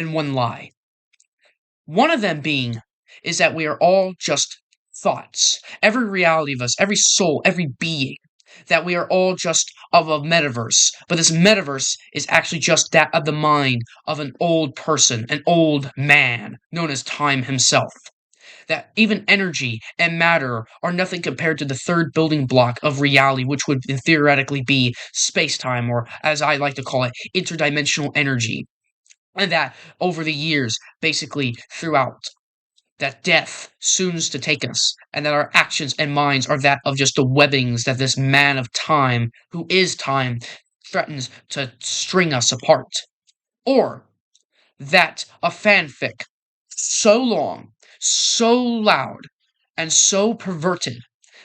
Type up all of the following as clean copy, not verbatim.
and one lie. One of them being is that we are all just thoughts. Every reality of us, every soul, every being, that we are all just of a metaverse. But this metaverse is actually just that of the mind of an old person, an old man, known as Time himself. That even energy and matter are nothing compared to the third building block of reality, which would theoretically be space time, or as I like to call it, interdimensional energy. And that over the years, basically throughout, that death soon's to take us, and that our actions and minds are that of just the webbings that this man of time, who is time, threatens to string us apart. Or that a fanfic so long, so loud, and so perverted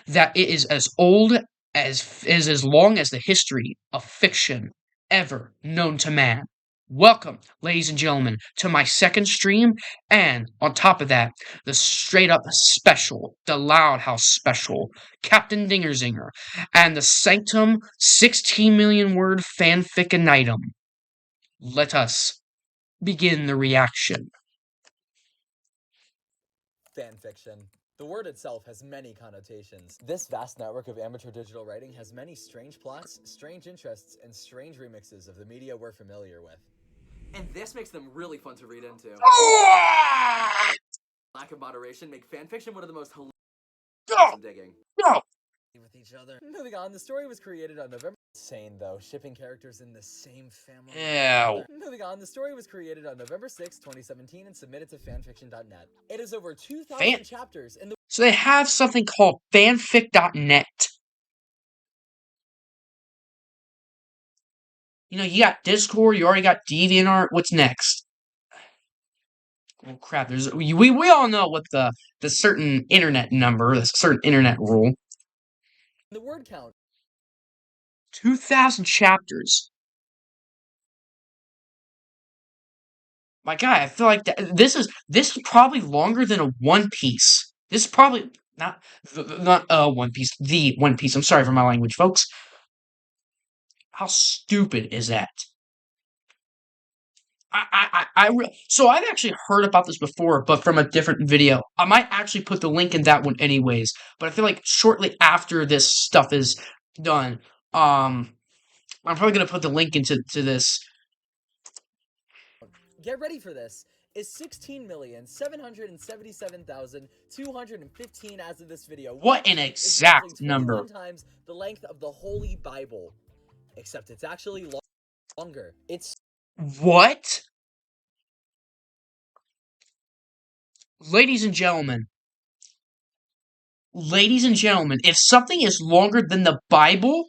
that it is as old as long as the history of fiction ever known to man. Welcome, ladies and gentlemen, to my second stream, and on top of that, the straight up special, the Loud House special, Captain Dinger Zinger, and the Sanctum 16 million word fanficinitum. Let us begin the reaction. Fanfiction. The word itself has many connotations. This vast network of amateur digital writing has many strange plots, strange interests, and strange remixes of the media we're familiar with. And this makes them really fun to read into. Lack of moderation make fanfiction one of the most hilarious in digging. Go! With each other. Moving on, the story was created on November. Insane though, shipping characters in the same family. Ew. Moving on, the story was created on November 6, 2017 and submitted to fanfiction.net. It is over 2,000 chapters in the. So they have something called fanfic.net. You know, you got Discord, you already got DeviantArt. What's next? Oh crap! We all know what the certain internet number, the certain internet rule. The word count. 2,000 chapters. My God, I feel like this is probably longer than a One Piece. This is probably not One Piece, the One Piece. I'm sorry for my language, folks. How stupid is that? So I've actually heard about this before, but from a different video. I might actually put the link in that one anyways, but I feel like shortly after this stuff is done, I'm probably gonna put the link into this. Get ready for this. Is 16,777,215 as of this video. What an exact number. 21 times the length of the Holy Bible. Except it's actually longer. It's what? Ladies and gentlemen, if something is longer than the Bible,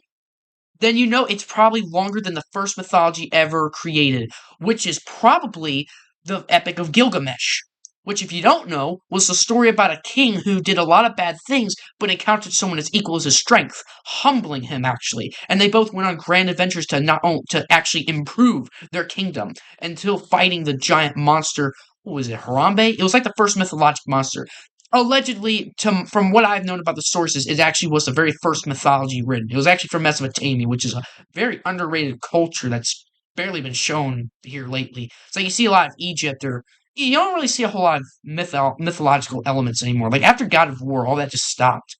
then you know it's probably longer than the first mythology ever created, which is probably the Epic of Gilgamesh. Which, if you don't know, was the story about a king who did a lot of bad things, but encountered someone as equal as his strength, humbling him actually. And they both went on grand adventures to actually improve their kingdom until fighting the giant monster. What was it, Harambe? It was like the first mythological monster. Allegedly, from what I've known about the sources, it actually was the very first mythology written. It was actually from Mesopotamia, which is a very underrated culture that's barely been shown here lately. So you see a lot of Egypt, or you don't really see a whole lot of mythological elements anymore. Like after God of War, all that just stopped.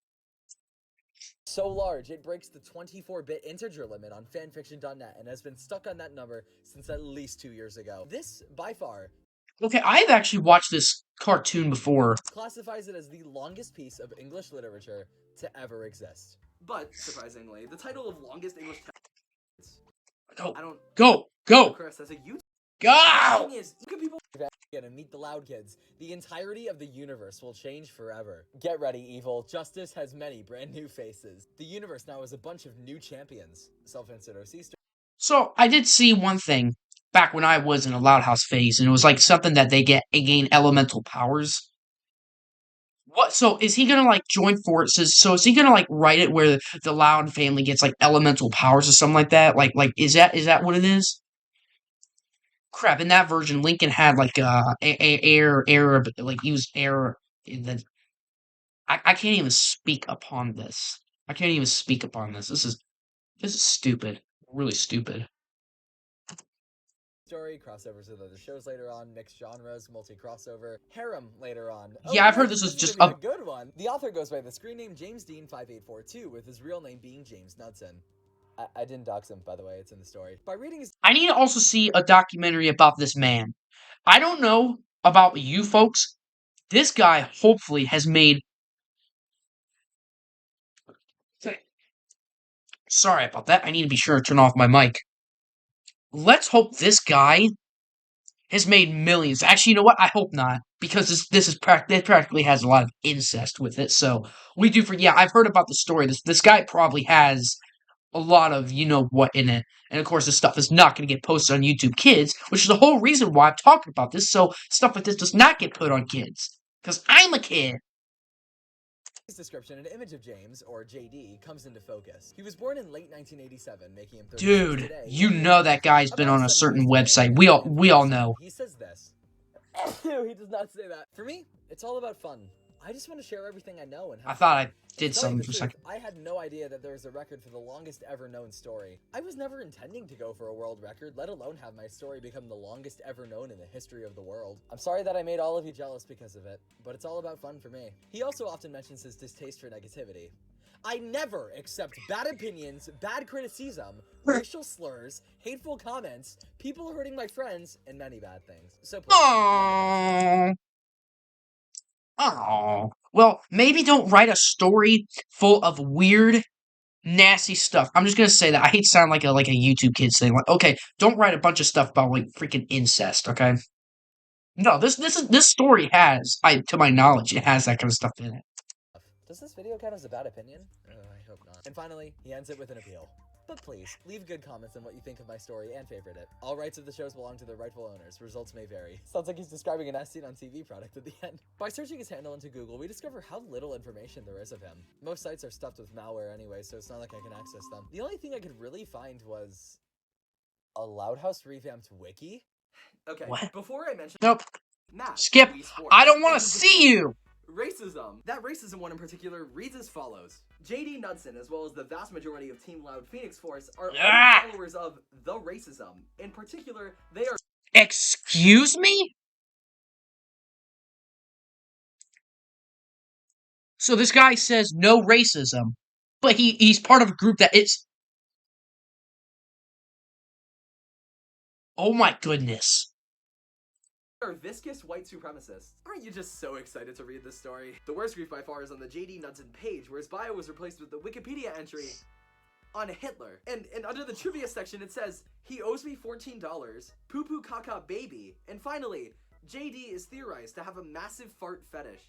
So large, it breaks the 24-bit integer limit on fanfiction.net and has been stuck on that number since at least 2 years ago. This, by far, okay, I've actually watched this cartoon before. Classifies it as the longest piece of English literature to ever exist. But, surprisingly, the title of longest English text. Go! Chris, as a YouTube. Go! The thing is, people and meet the Loud Kids. The entirety of the universe will change forever. Get ready, evil. Justice has many brand new faces. The universe now has a bunch of new champions. Self-insert OC. So, I did see one thing back when I was in a Loud House phase, and it was like something that they gain elemental powers. What? So is he gonna like join forces? So is he gonna like write it where the Loud family gets like elemental powers or something like that? Like is that what it is? Crap! In that version, Lincoln had like air, like use air. Then I can't even speak upon this. I can't even speak upon this. This is stupid. Really stupid. story, crossovers with other shows later on, mixed genres, multi-crossover, harem later on. Yeah, I've heard this was just a good one. The author goes by the screen name James Dean 5842, with his real name being James Knudsen. I didn't dox him, by the way, it's in the story. By reading his... I need to also see a documentary about this man. I don't know about you folks. This guy hopefully has made... Sorry about that. I need to be sure to turn off my mic. Let's hope this guy has made millions. Actually, you know what? I hope not, because this practically has a lot of incest with it. So we do yeah, I've heard about the story. This guy probably has a lot of you know what in it, and of course this stuff is not going to get posted on YouTube Kids, which is the whole reason why I'm talking about this. So stuff like this does not get put on kids, because I'm a kid. Description, an image of James, or JD, comes into focus. He was born in late 1987, making him 36 Dude, today. you know that guy's been on a certain website. We all know. He says this. He does not say that. For me, it's all about fun. I just want to share everything I know and I thought I did something for a truth, second. I had no idea that there was a record for the longest ever known story. I was never intending to go for a world record, let alone have my story become the longest ever known in the history of the world. I'm sorry that I made all of you jealous because of it, but it's all about fun for me. He also often mentions his distaste for negativity. I never accept bad opinions, bad criticism, racial slurs, hateful comments, people hurting my friends, and many bad things. So please, Aww. Oh, well, maybe don't write a story full of weird, nasty stuff. I'm just gonna say that. I hate to sound like a YouTube kid saying like, okay, don't write a bunch of stuff about like freaking incest, okay? No, this story has, to my knowledge, it has that kind of stuff in it. does this video count as a bad opinion? I hope not. And finally, he ends it with an appeal. But please, leave good comments on what you think of my story and favorite it. All rights of the shows belong to their rightful owners. Results may vary. Sounds like he's describing an as-seen-on-TV product at the end. By searching his handle into Google, we discover how little information there is of him. Most sites are stuffed with malware anyway, so it's not like I can access them. The only thing I could really find was... a Loud House revamped wiki? Okay, What? before I mention... Nope. Matt, Skip. Wii Sports, I don't want and to see you. Racism. That racism one in particular reads as follows. JD Knudsen, as well as the vast majority of Team Loud Phoenix Force, are all followers of the racism. In particular, they are... Excuse me? So this guy says no racism, but he's part of a group that is... Oh my goodness. are viscous white supremacists. Aren't you just so excited to read this story? The worst grief by far is on the JD Knudsen page, where his bio was replaced with the Wikipedia entry on Hitler. And under the trivia section it says, he owes me $14, poo poo caca baby, and finally, JD is theorized to have a massive fart fetish.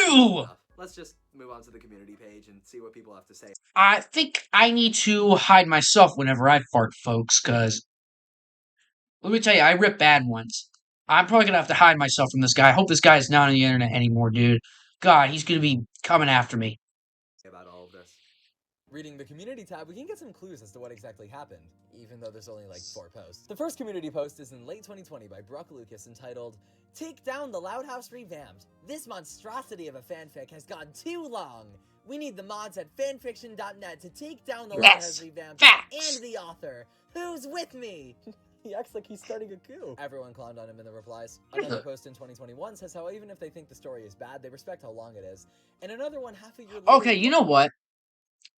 Ew! Let's just move on to the community page and see what people have to say. I think I need to hide myself whenever I fart, folks, because... let me tell you, I rip bad ones. I'm probably gonna have to hide myself from this guy. I hope this guy is not on the internet anymore, dude. God, he's gonna be coming after me. About all of this. Reading the community tab, we can get some clues as to what exactly happened, even though there's only like 4 posts. The first community post is in late 2020 by Brock Lucas entitled, "Take down the Loud House revamped. This monstrosity of a fanfic has gone too long. We need the mods at fanfiction.net to take down the Loud House revamped and the author. Who's with me?" He acts like he's starting a coup. Everyone clowned on him in the replies. Another post in 2021 says how even if they think the story is bad, they respect how long it is. And another one half a year later... Okay, you know what?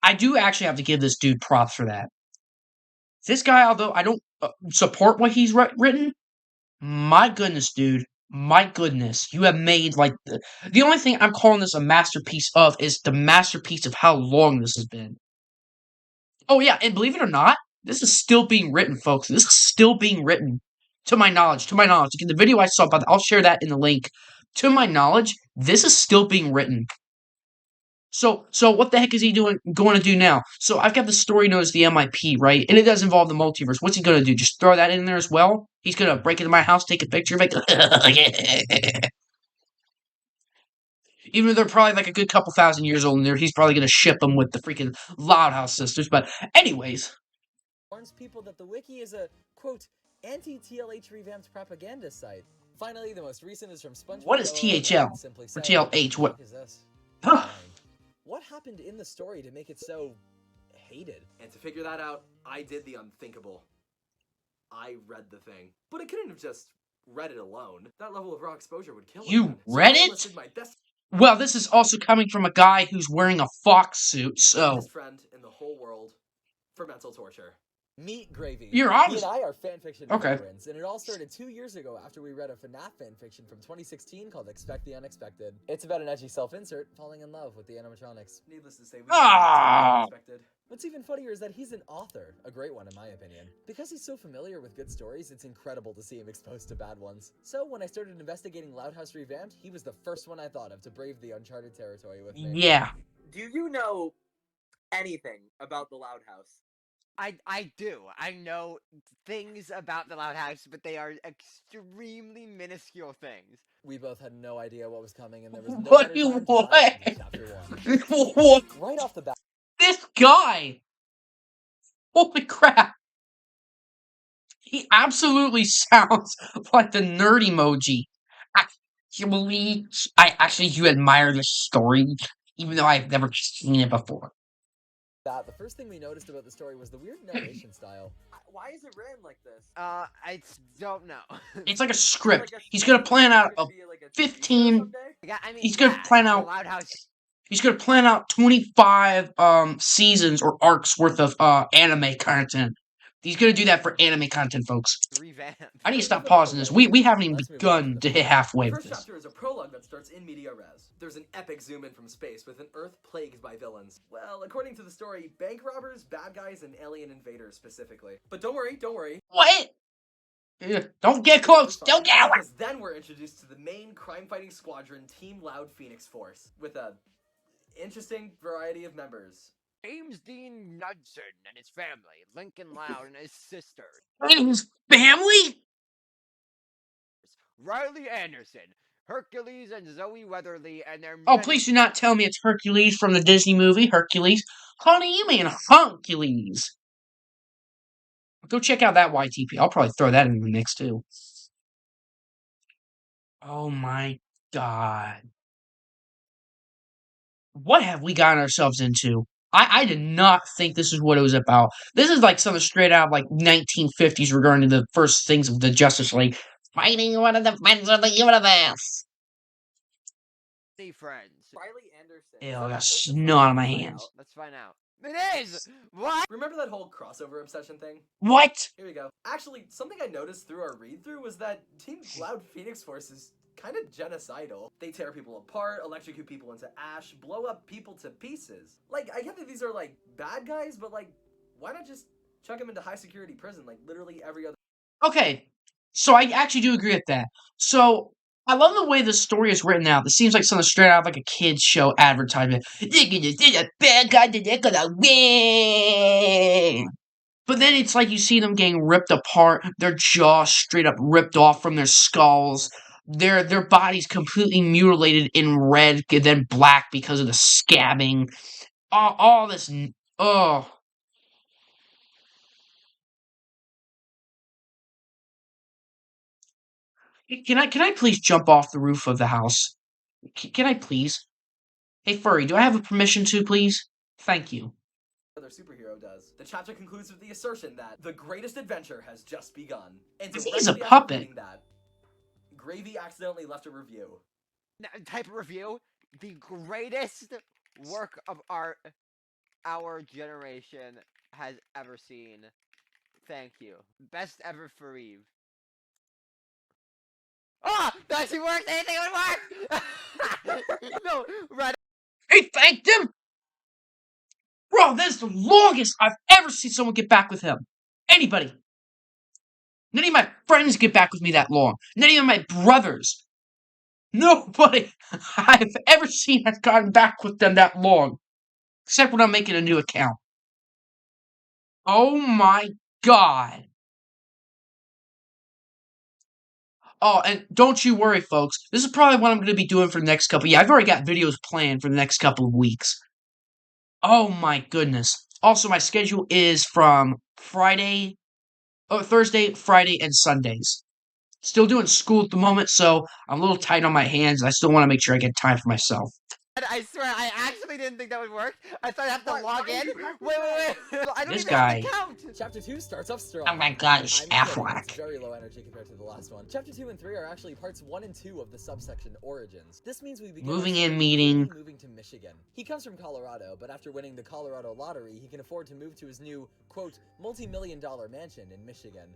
I do actually have to give this dude props for that. This guy, although I don't support what he's written, my goodness, dude. My goodness. You have made, like, the only thing I'm calling this a masterpiece of is the masterpiece of how long this has been. Oh, yeah, and believe it or not, this is still being written, folks. This is still being written. To my knowledge. Again, the video I saw about that, I'll share that in the link. To my knowledge, this is still being written. So what the heck is he going to do now? So I've got the story known as the MIP, right? And it does involve the multiverse. What's he going to do? Just throw that in there as well? He's going to break into my house, take a picture of it? Even though they're probably like a good couple thousand years old in there, he's probably going to ship them with the freaking Loud House sisters. But anyways... warns people that the wiki is a, quote, anti-TLH revamped propaganda site. Finally, the most recent is from SpongeBob. What is THL? Or TLH? What is this? Huh. What happened in the story to make it so hated? And to figure that out, I did the unthinkable. I read the thing, but I couldn't have just read it alone. That level of raw exposure would kill a You man. read So I it? enlisted my best Well, this is also coming from a guy who's wearing a fox suit, so friend in the whole world for mental torture. Meet Gravy. you're He obvious. and I are fanfiction Okay. veterans, and it all started 2 years ago after we read a FNAF fanfiction from 2016 called Expect the Unexpected. It's about an edgy self-insert falling in love with the animatronics. Needless to say, we Ah. expected. What's even funnier is that he's an author, a great one in my opinion. Because he's so familiar with good stories, it's incredible to see him exposed to bad ones. So when I started investigating Loud House Revamped, he was the first one I thought of to brave the uncharted territory with me. Yeah. Do you know anything about the Loud House? I do. I know things about the Loud House, but they are extremely minuscule things. We both had no idea what was coming, and there was no What better you time to dive into chapter 1. What? Right off the bat, This guy! Holy crap! He absolutely sounds like the nerd emoji. Actually, you admire this story, even though I've never seen it before. the first thing we noticed about the story was the weird narration style. Why is it written like this? I don't know. It's like a Is it script. like a He's gonna plan out gonna a be like a TV show 15 someday? Yeah, I mean, He's gonna yeah, plan the out- Loud House. He's gonna plan out 25 seasons or arcs worth of anime content. He's gonna do that for anime content, folks. Revamp. I need to stop pausing this. We haven't even Let's move on begun to to the hit halfway The with first this. chapter is a prologue that starts in media res. There's an epic zoom in from space with an Earth plagued by villains. Well, according to the story, bank robbers, bad guys, and alien invaders specifically. But don't worry, don't worry. What? Don't get close. Don't get away. Because then we're introduced to the main crime-fighting squadron, Team Loud Phoenix Force, with a interesting variety of members. James Dean Knudsen and his family, Lincoln Loud and his sister, His family? Riley Anderson, Hercules and Zoe Weatherly, and their Oh, many- please do not tell me it's Hercules from the Disney movie Hercules. Honey, you mean Huncules. Go check out that YTP. I'll probably throw that in the mix too. Oh my god. What have we gotten ourselves into? I did not think this is what it was about. This is like something straight out of like 1950s regarding the first things of the Justice League. Fighting one of the friends of the universe. friends. Riley Anderson. Ew, Is I that got a person snot from on my Inside hands. Out? Let's find out. It is! What? Remember that whole crossover obsession thing? What? Here we go. Actually, something I noticed through our read-through was that Team Loud Phoenix Force is kind of genocidal. They tear people apart, electrocute people into ash, blow up people to pieces. Like, I get that these are, like, bad guys, but, like, why not just chuck them into high-security prison like literally every other... Okay, so I actually do agree with that. So, I love the way the story is written out. It seems like something straight out of like a kid's show advertisement. They're gonna see a bad guy, they're gonna win. But then it's like you see them getting ripped apart, their jaws straight up ripped off from their skulls, their bodies completely mutilated in red and then black because of the scabbing. All this. Oh. Can I please jump off the roof of the house? Can I please? Hey, Furry, do I have a permission to, please? Thank you. other superhero does. The chapter concludes with the assertion that the greatest adventure has just begun. And He's directly a after puppet. reading that, Gravy accidentally left a review. Type of review. The greatest work of art our generation has ever seen. Thank you. Best ever for Eve. Ah! That actually works! Anything would work! No, right. He thanked him? Bro, that is the longest I've ever seen someone get back with him. Anybody. None of my friends get back with me that long. None of my brothers. Nobody I've ever seen has gotten back with them that long. Except when I'm making a new account. Oh my god. Oh, and don't you worry, folks. This is probably what I'm going to be doing for the next couple. Yeah, I've already got videos planned for the next couple of weeks. Oh my goodness. Also, my schedule is from Thursday, Friday, and Sundays. Still doing school at the moment, so I'm a little tight on my hands. I still want to make sure I get time for myself. I swear, I actually actually didn't think that would work. I thought I have to Why- log why in. you have to Wait. say I don't This even have guy. the count. Chapter 2 starts off strong. Oh my god, it's I'm kidding, Affleck. it's very low energy compared to the last one. Chapter 2 and 3 are actually parts 1 and 2 of the subsection Origins. This means we begin Moving our in story with meeting. JD moving to Michigan. He comes from Colorado, but after winning the Colorado lottery, he can afford to move to his new, quote, multi-million-dollar mansion in Michigan.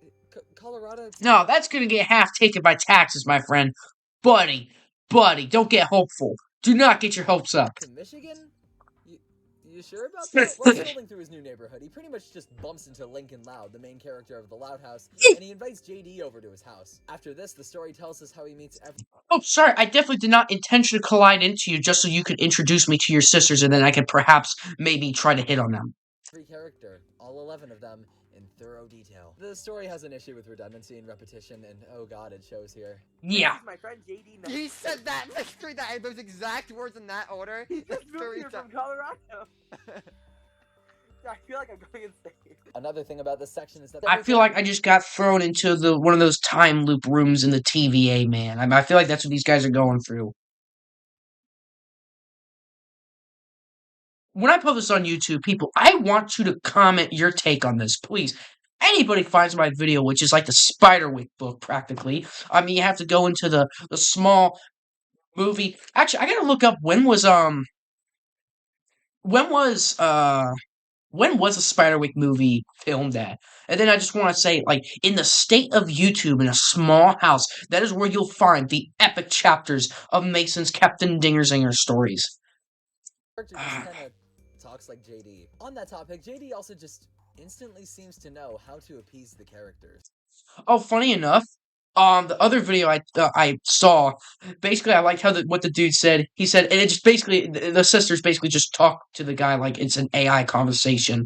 Colorado... No, that's gonna get half taken by taxes, my friend. Buddy, don't get hopeful. Do not get your hopes up. To Michigan? You sure about that? While scrolling through his new neighborhood, he pretty much just bumps into Lincoln Loud, the main character of the Loud House, and he invites JD over to his house. After this, the story tells us how he meets Oh, sorry, I definitely did not intentionally collide into you just so you could introduce me to your sisters and then I could perhaps maybe try to hit on them. every character, all 11 of them, in thorough detail. The story has an issue with redundancy and repetition, and oh god, it shows here. Yeah. This is my friend JD. He said that mystery, those exact words in that order. He just moved here from Colorado. I feel like I'm going insane. Another thing about this section is that I feel like I just got thrown into the one of those time loop rooms in the TVA, man. I feel like that's what these guys are going through. When I put this on YouTube, people, I want you to comment your take on this, please. Anybody finds my video, which is like the Spiderwick book, practically. I mean, you have to go into the small movie. Actually, I gotta look up when was a Spiderwick movie filmed at? And then I just want to say, like, in the state of YouTube, in a small house, that is where you'll find the epic chapters of Mason's Captain Dinger Zinger stories. character just kind of talks like JD. On that topic, JD also just instantly seems to know how to appease the characters. Oh, funny enough, the other video I saw, basically I liked how what the dude said. He said, and it just basically the sisters basically just talk to the guy like it's an AI conversation,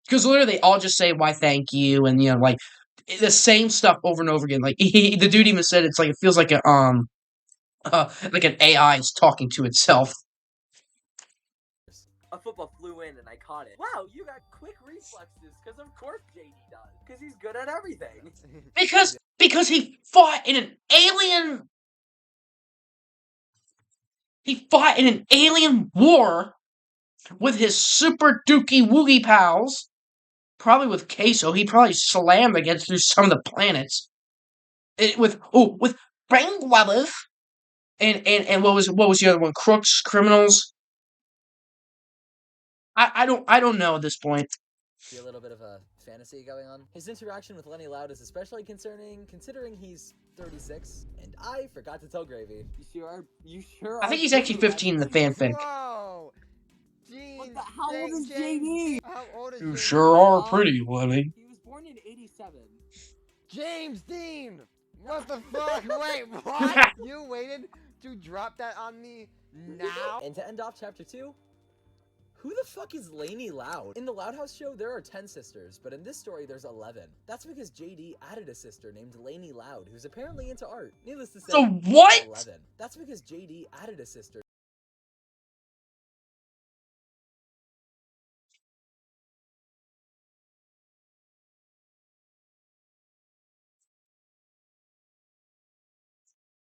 because literally they all just say why thank you and like the same stuff over and over again. Like the dude even said it's like it feels like like an AI is talking to itself. A football flew in and I caught it. Wow, you got quick reflexes, because of course JD does. Because he's good at everything. Because he fought in an alien. He fought in an alien war with his super dookie woogie pals. Probably with Queso. He probably slammed against through some of the planets. With Brain Brothers. And what was the other one? Crooks, criminals. I don't know at this point. Be a little bit of a fantasy going on. His interaction with Lenny Loud is especially concerning, considering he's 36, and I forgot to tell Gravy. You sure I think he's actually 15 in the fanfic. Whoa! Jeez, What the- how old is James, JD? How old is You James? sure are pretty, Lenny. He was born in 87. James Dean! What the fuck? Wait, what? You waited to drop that on me now? And to end off chapter 2, who the fuck is Lainey Loud? In the Loud House show, there are 10 sisters, but in this story, there's 11. That's because JD added a sister named Lainey Loud, who's apparently into art. Needless to say, So what? 11. That's because JD added a sister.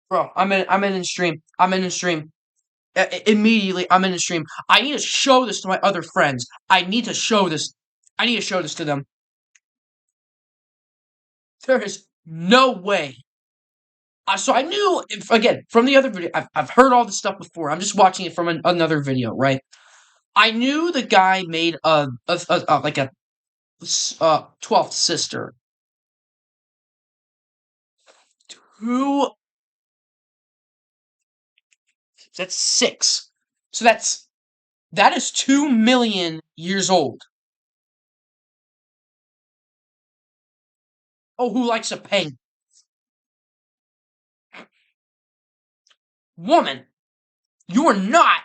Bro, I'm in the stream. I'm in the stream. Immediately, I'm in the stream. I need to show this to my other friends. I need to show this. I need to show this to them. There is no way. So I knew, again, from the other video, I've heard all this stuff before. I'm just watching it from another video, right? I knew the guy made like a 12th sister. Who? That's 6. So that is 2 million years old. Oh, who likes a penguin? Woman, you are not.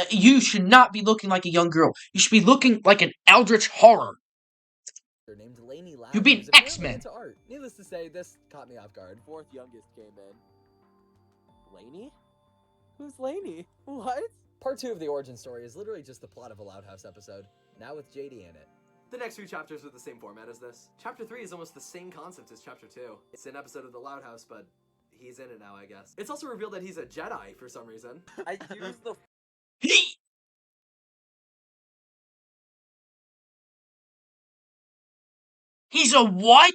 You should not be looking like a young girl. You should be looking like an eldritch horror. Named Lainey Loud. You'd be who's an apparently X-Men. into art. Needless to say, this caught me off guard. Fourth youngest came in. Lainey? Who's Lainey? What? Part 2 of the origin story is literally just the plot of a Loud House episode, now with JD in it. The next few chapters are the same format as this. Chapter 3 is almost the same concept as Chapter 2. It's an episode of The Loud House, but he's in it now, I guess. It's also revealed that he's a Jedi for some reason. I used the He's a what?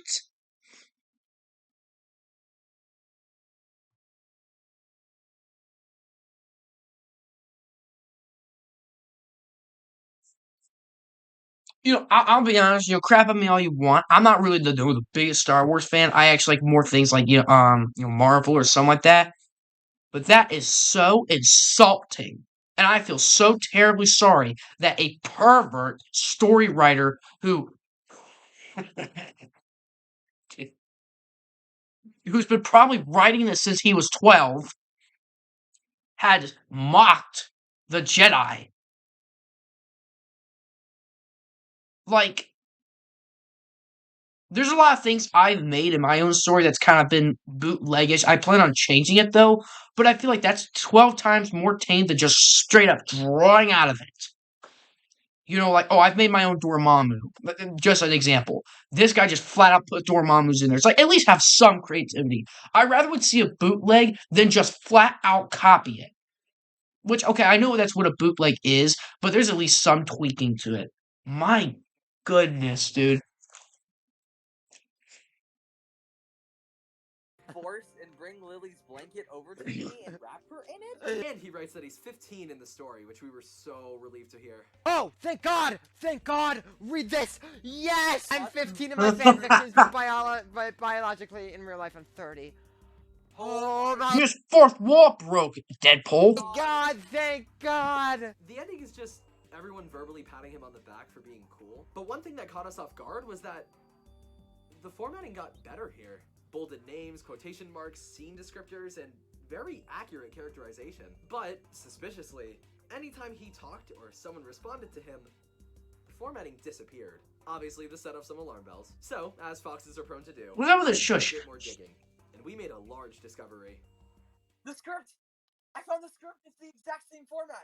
I'll be honest. Crap at me all you want. I'm not really the biggest Star Wars fan. I actually like more things like Marvel or something like that. But that is so insulting, and I feel so terribly sorry that a pervert story writer who's been probably writing this since he was 12 had mocked the Jedi. Like, there's a lot of things I've made in my own story that's kind of been bootleggish. I plan on changing it though, but I feel like that's 12 times more tame than just straight up drawing out of it. Like, oh, I've made my own Dormammu. Just an example. This guy just flat out put Dormammu's in there. It's like, at least have some creativity. I rather would see a bootleg than just flat out copy it. Which, okay, I know that's what a bootleg is, but there's at least some tweaking to it. My goodness, dude. Force and bring Lily's blanket over to me and wrap her in it? And he writes that he's 15 in the story, which we were so relieved to hear. Oh, thank God! Thank God! Read this! Yes! I'm 15 in my fanfictions, but biologically, in real life, I'm 30. Oh my His fourth wall broke, Deadpool. God, thank God! The ending is just everyone verbally patting him on the back for being cool. But one thing that caught us off guard was that the formatting got better here. Bolded names, quotation marks, scene descriptors, and very accurate characterization. But, suspiciously, anytime he talked or someone responded to him, the formatting disappeared. Obviously, this set off some alarm bells. So, as foxes are prone to do, What's up with I the did a shush? bit more digging, and we made a large discovery. The script! I found the script! It's the exact same format!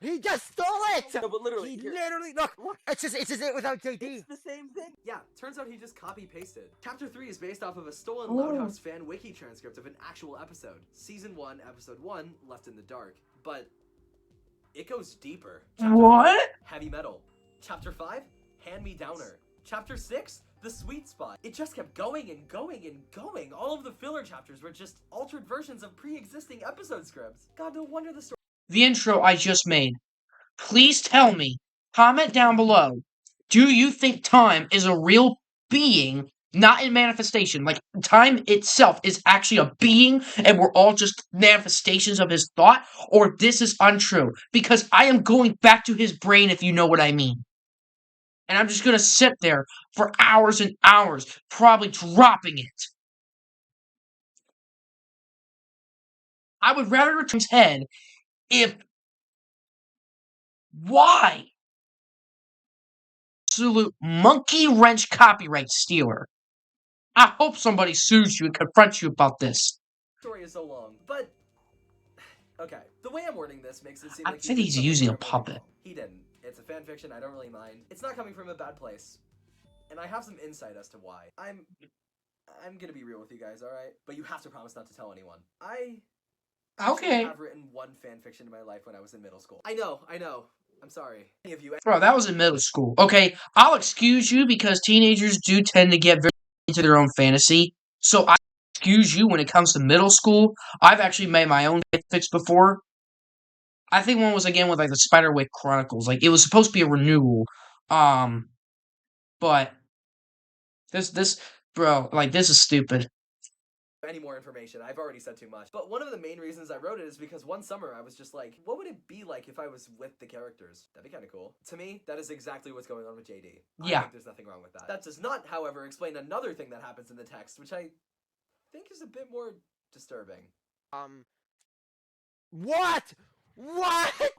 He just stole it! No, but literally, He here. literally, look! It's just it without JD. It's the same thing! Yeah, turns out he just copy-pasted. Chapter 3 is based off of a stolen Oh. Loud House fan wiki transcript of an actual episode. Season 1, Episode 1, Left in the Dark. But it goes deeper. Chapter What? 4, Heavy Metal. Chapter 5, Hand Me Downer. Chapter 6, The Sweet Spot. It just kept going and going and going. All of the filler chapters were just altered versions of pre-existing episode scripts. God, no wonder the story The intro I just made. Please tell me, comment down below, do you think time is a real being, not in manifestation? Like, time itself is actually a being, and we're all just manifestations of his thought? Or this is untrue? Because I am going back to his brain, if you know what I mean. And I'm just gonna sit there for hours and hours, probably dropping it. I would rather return his head if... Why? Absolute monkey wrench copyright stealer. I hope somebody sues you and confronts you about this. is so long, but okay. The way I'm wording this makes it seem I like think did he's something using a terribly puppet. wrong. He didn't. It's a fan fiction. I don't really mind. It's not coming from a bad place, and I have some insight as to why. I'm gonna be real with you guys, all right? But you have to promise not to tell anyone. I Okay. have written one fan fiction in my life when I was in middle school. I know. I'm sorry. Any of you? Bro, that was in middle school. Okay, I'll excuse you because teenagers do tend to get very into their own fantasy. So I excuse you when it comes to middle school. I've actually made my own fics before. I think one was again with like the Spiderwick Chronicles. Like it was supposed to be a renewal. But this bro, like this is stupid. Any more information. I've already said too much. But one of the main reasons I wrote it is because one summer I was just like, what would it be like if I was with the characters? That'd be kind of cool. To me, that is exactly what's going on with JD. Yeah. I think there's nothing wrong with that. That does not, however, explain another thing that happens in the text, which I think is a bit more disturbing. What? What?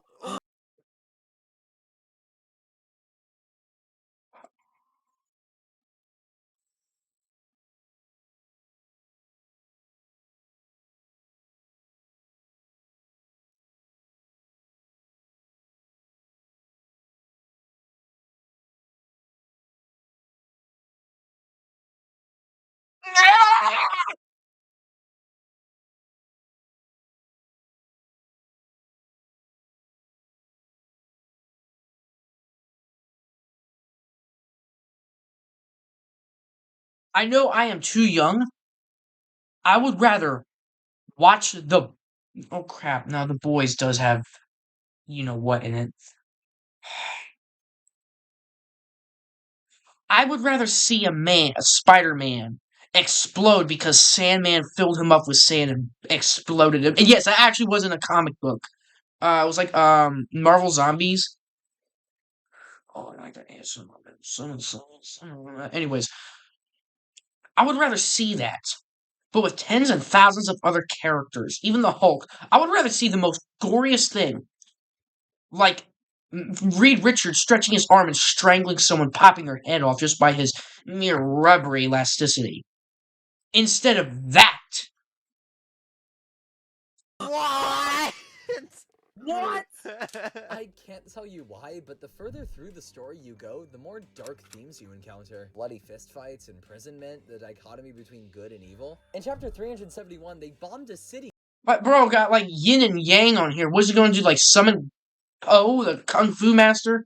I know I am too young. I would rather watch the. Oh crap! Now the boys does have you know what in it. I would rather see a Spider-Man, explode because Sandman filled him up with sand and exploded him. And yes, that actually wasn't a comic book. It was like Marvel Zombies. Oh, I like that answer. Anyways, I would rather see that, but with tens and thousands of other characters, even the Hulk. I would rather see the most goriest thing, like Reed Richards stretching his arm and strangling someone, popping their head off just by his mere rubber elasticity. Instead of that, What? What? I can't tell you why, but the further through the story you go, the more dark themes you encounter. Bloody fistfights, imprisonment, the dichotomy between good and evil. In chapter 371, they bombed a city. but bro got like yin and yang on here. What's he going to do? Like summon Po, the kung fu master?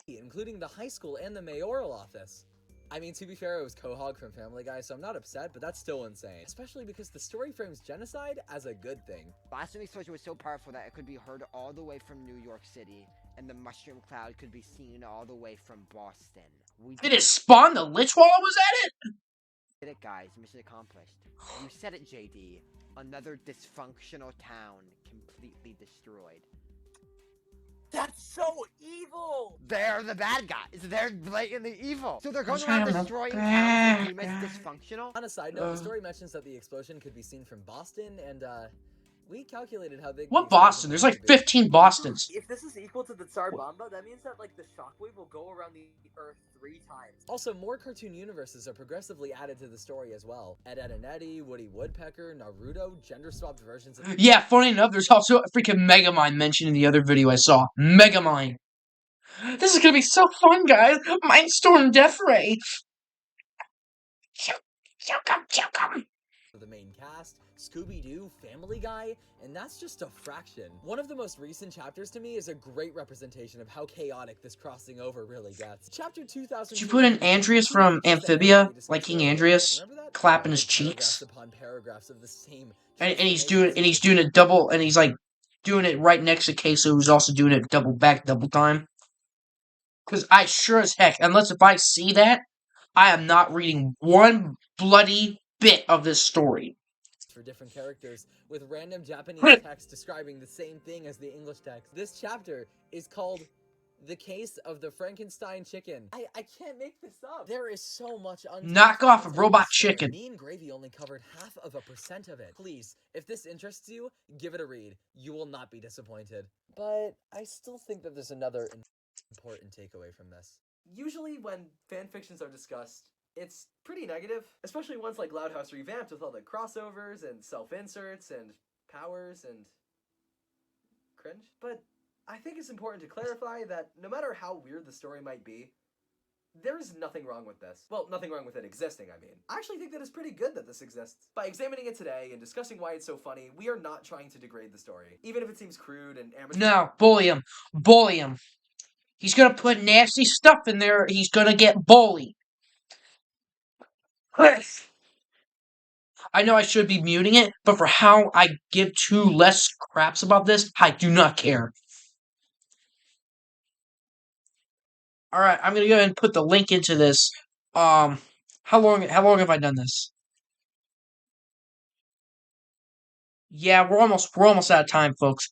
Including the high school and the mayoral office. I mean, to be fair, it was Quahog from Family Guy, so I'm not upset, but that's still insane. Especially because the story frames genocide as a good thing. Blasphemy explosion was so powerful that it could be heard all the way from New York City, and the mushroom cloud could be seen all the way from Boston. We Did it spawn the Lich while I was at it? did it, guys. Mission accomplished. You said it, JD. Another dysfunctional town completely destroyed. That's so evil! They're the bad guys. They're blatantly evil. So they're going That's around kind of destroying bad towns that deem as guy. dysfunctional? On a side note, the story mentions that the explosion could be seen from Boston, and we calculated how big. What Boston? There's like 15 Bostons. If this is equal to the Tsar Bomba, that means that like the shockwave will go around the Earth 3 times. Also, more cartoon universes are progressively added to the story as well. Ed, Edd and Eddy, Woody Woodpecker, Naruto, gender-swapped versions of. Yeah, funny enough, there's also a freaking Megamind mentioned in the other video I saw. Megamind. This is gonna be so fun, guys. Mindstorm Death Ray. Choke 'em. The main cast, Scooby-Doo, Family Guy, and that's just a fraction. One of the most recent chapters to me is a great representation of how chaotic this crossing over really gets. Chapter 2000. Did you put in Andreas from Amphibia, like King Andreas, clapping his cheeks? Upon paragraphs of the same And he's doing a double, and he's like doing it right next to Queso, who's also doing it double back, double time. Because I sure as heck, unless if I see that, I am not reading one bloody bit of this story. For different characters with random Japanese text describing the same thing as the English text. This chapter is called The Case of the Frankenstein Chicken. I can't make this up. There is so much Knock off a robot chicken. Me and Gravy only covered 0.5% of it. Please, if this interests you, give it a read. You will not be disappointed. But I still think that there's another important takeaway from this. Usually when fanfictions are discussed, it's pretty negative, especially ones like Loud House Revamped with all the crossovers and self-inserts and powers and cringe. But I think it's important to clarify that no matter how weird the story might be, there is nothing wrong with this. Well, nothing wrong with it existing, I mean. I actually think that it's pretty good that this exists. By examining it today and discussing why it's so funny, we are not trying to degrade the story, even if it seems crude and amateur. No, bully him. Bully him. He's gonna put nasty stuff in there. He's gonna get bullied. I know I should be muting it, but for how I give two less craps about this, I do not care. Alright, I'm gonna go ahead and put the link into this. How long have I done this? Yeah, we're almost out of time, folks.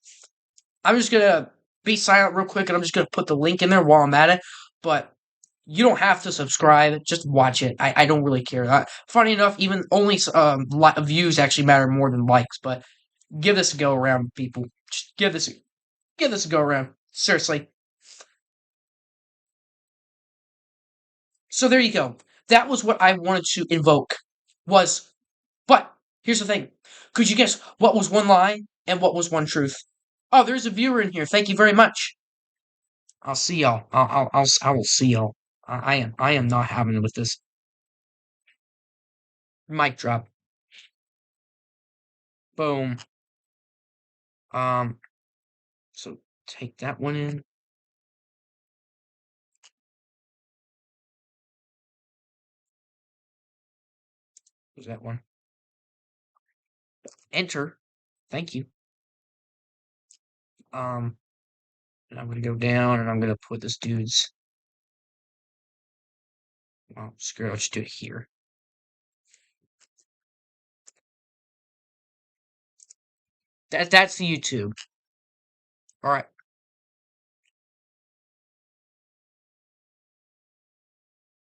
I'm just gonna be silent real quick, and I'm just gonna put the link in there while I'm at it. But you don't have to subscribe; just watch it. I don't really care. Funny enough, even only views actually matter more than likes. But give this a go around, people. Just give this a go around. Seriously. So there you go. That was what I wanted to invoke. But here's the thing. Could you guess what was one lie and what was one truth? Oh, there's a viewer in here. Thank you very much. I'll see y'all. I will see y'all. I am not having it with this. Mic drop. Boom. So take that one in. Was that one? Enter. Thank you. And I'm gonna go down and I'm gonna put this dude's. Well, screw it. I'll just do it here. That's the YouTube. All right.